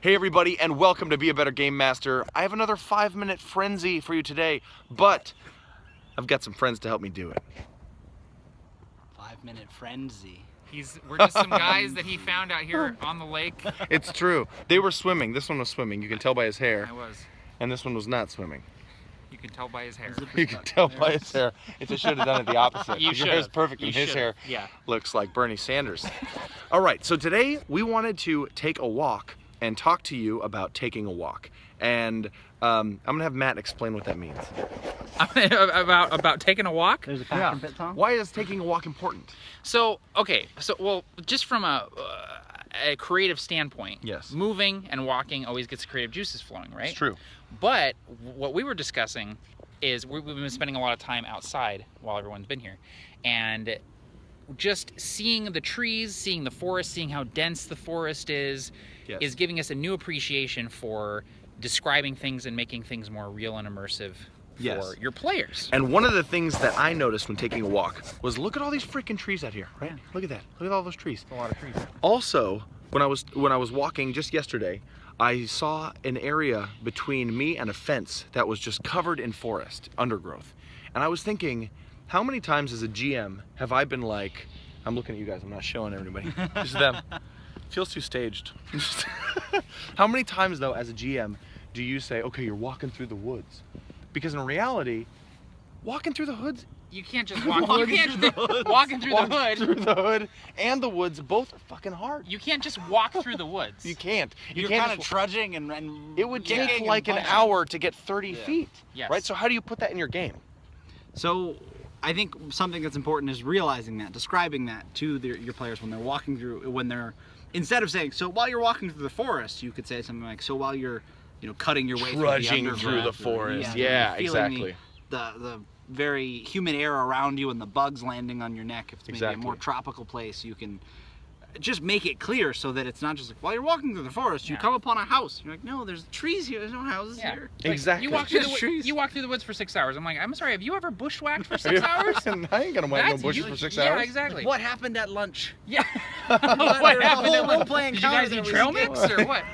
Hey everybody, and welcome to Be a Better Game Master. I have another 5-minute frenzy for you today, but I've got some friends to help me do it. 5-minute frenzy. We're just some guys that he found out here on the lake. It's true. They were swimming. This one was swimming. You can tell by his hair. I was. And this one was not swimming. You can tell by his hair. You can tell by his hair. It just should have done it the opposite. You Your hair's perfect and his hair looks like Bernie Sanders. All right, so today we wanted to take a walk and talk to you about taking a walk. And I'm gonna have Matt explain what that means. about taking a walk? There's a passion pit song? Why is taking a walk important? So, okay, well, just from a creative standpoint, Yes. moving and walking always gets creative juices flowing, right? It's true. But what we were discussing is we've been spending a lot of time outside while everyone's been here. And just seeing the trees, seeing the forest, seeing how dense the forest is giving us a new appreciation for describing things and making things more real and immersive for your players. And one of the things that I noticed when taking a walk was look at all these freaking trees out here, right? Look at that. Look at all those trees. A lot of trees. Also, when I was walking just yesterday, I saw an area between me and a fence that was just covered in forest, undergrowth. And I was thinking, how many times as a GM have I been like, I'm looking at you guys, I'm not showing everybody, just them. Feels too staged. How many times though as a GM do you say, okay, you're walking through the woods? Because in reality, walking through the hoods, You can't just walk. You can't just walking through the hood. Through the hood and the woods, both are fucking hard. You can't just walk through the woods. You can't. You're can't kind of trudging and it would take like an hour to get 30 feet. Yes. Right? So how do you put that in your game? So I think something that's important is realizing that, describing that to your players when they're walking through, instead of saying, so while you're walking through the forest, you could say something like, so while you're, cutting your way Trudging through through the forest. Yeah, exactly. The very humid air around you and the bugs landing on your neck. If it's maybe a more tropical place, you can just make it clear so that it's not just like, while you're walking through the forest, you come upon a house. You're like, no, there's trees here. There's no houses here. Like, exactly. You walk through the woods for 6 hours. I'm like, I'm sorry, have you ever bushwhacked for 6 hours? I ain't gonna whack no bushes for 6 hours. Yeah, exactly. What happened at lunch? Yeah. What happened at lunch? Did you guys eat trail mix or what?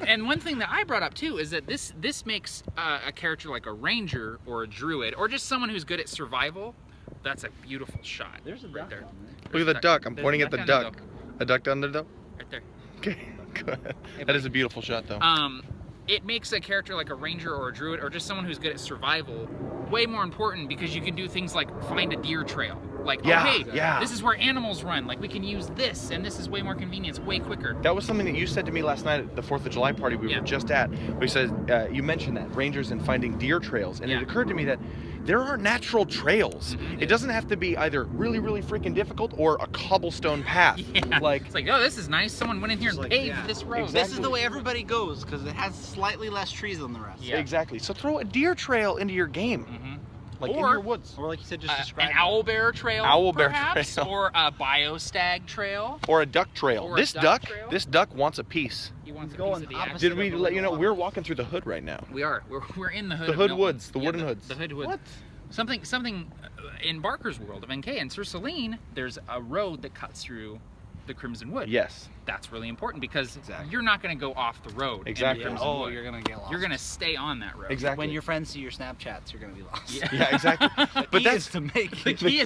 And one thing that I brought up too is that this makes a character like a ranger or a druid or just someone who's good at survival. That's a beautiful shot. There's a duck there. down there. Look at the duck. I'm pointing at the duck. A duck down there, though? Right there. Okay, good. That is a beautiful shot, though. It makes a character like a ranger or a druid or just someone who's good at survival way more important because you can do things like find a deer trail. Like, this is where animals run. Like, we can use this, and this is way more convenient. It's way quicker. That was something that you said to me last night at the 4th of July party we were just at. We said, you mentioned that, rangers and finding deer trails. And it occurred to me that there are natural trails. It doesn't have to be either really, really freaking difficult or a cobblestone path. Like, it's like, oh, this is nice. Someone went in here and paved this road. Exactly. This is the way everybody goes because it has slightly less trees than the rest. Yeah. Exactly. So throw a deer trail into your game. Like in your woods. Or like you said, just describe an owl bear trail, perhaps, or a biostag trail. Or a duck trail. Or this duck wants a piece. He wants a piece of the action. Did we let you know we're walking through the hood right now? We are. We're in the hood. The hood woods, the wooden hoods. The hood woods. What? Something in Barker's world of NK and Sir Celine, there's a road that cuts through the Crimson Wood. Yes. That's really important because you're not going to go off the road. Exactly. Wood. You're going to get lost. You're going to stay on that road. Exactly. When your friends see your Snapchats, you're going to be lost. Yeah, exactly. But that's to make the key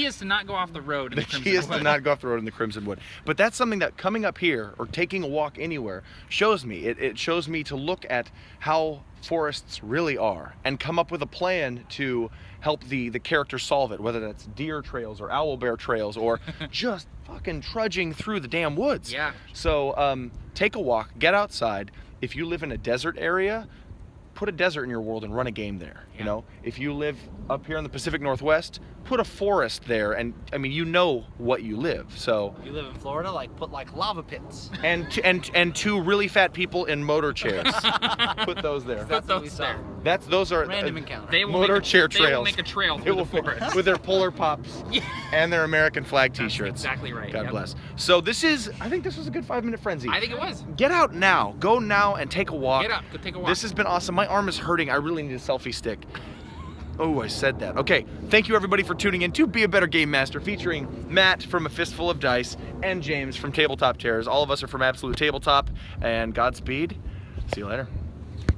is to not go off the road in the Crimson Wood. The key is to not go off the road in the Crimson Wood. But that's something that coming up here or taking a walk anywhere shows me. It shows me to look at how forests really are and come up with a plan to help the character solve it, whether that's deer trails or owl bear trails or just fucking trudging through the damn woods. Yeah. So take a walk, get outside. If you live in a desert area, put a desert in your world and run a game there. You know, if you live up here in the Pacific Northwest, put a forest there, and I mean, you know what you live. So if you live in Florida, put lava pits and two really fat people in motor chairs. Put those there. Put those there. Those are random encounter. They will motor chair trails. They will make a trail through the forest with their polar pops and their American flag T-shirts. That's exactly right. God bless. So I think this was a good 5-minute frenzy. I think it was. Get out now. Go now and take a walk. Get up. Go take a walk. This has been awesome. My arm is hurting. I really need a selfie stick. Oh, I said that. Okay, thank you everybody for tuning in to Be a Better Game Master, featuring Matt from A Fistful of Dice and James from Tabletop Terrors. All of us are from Absolute Tabletop, and Godspeed. See you later.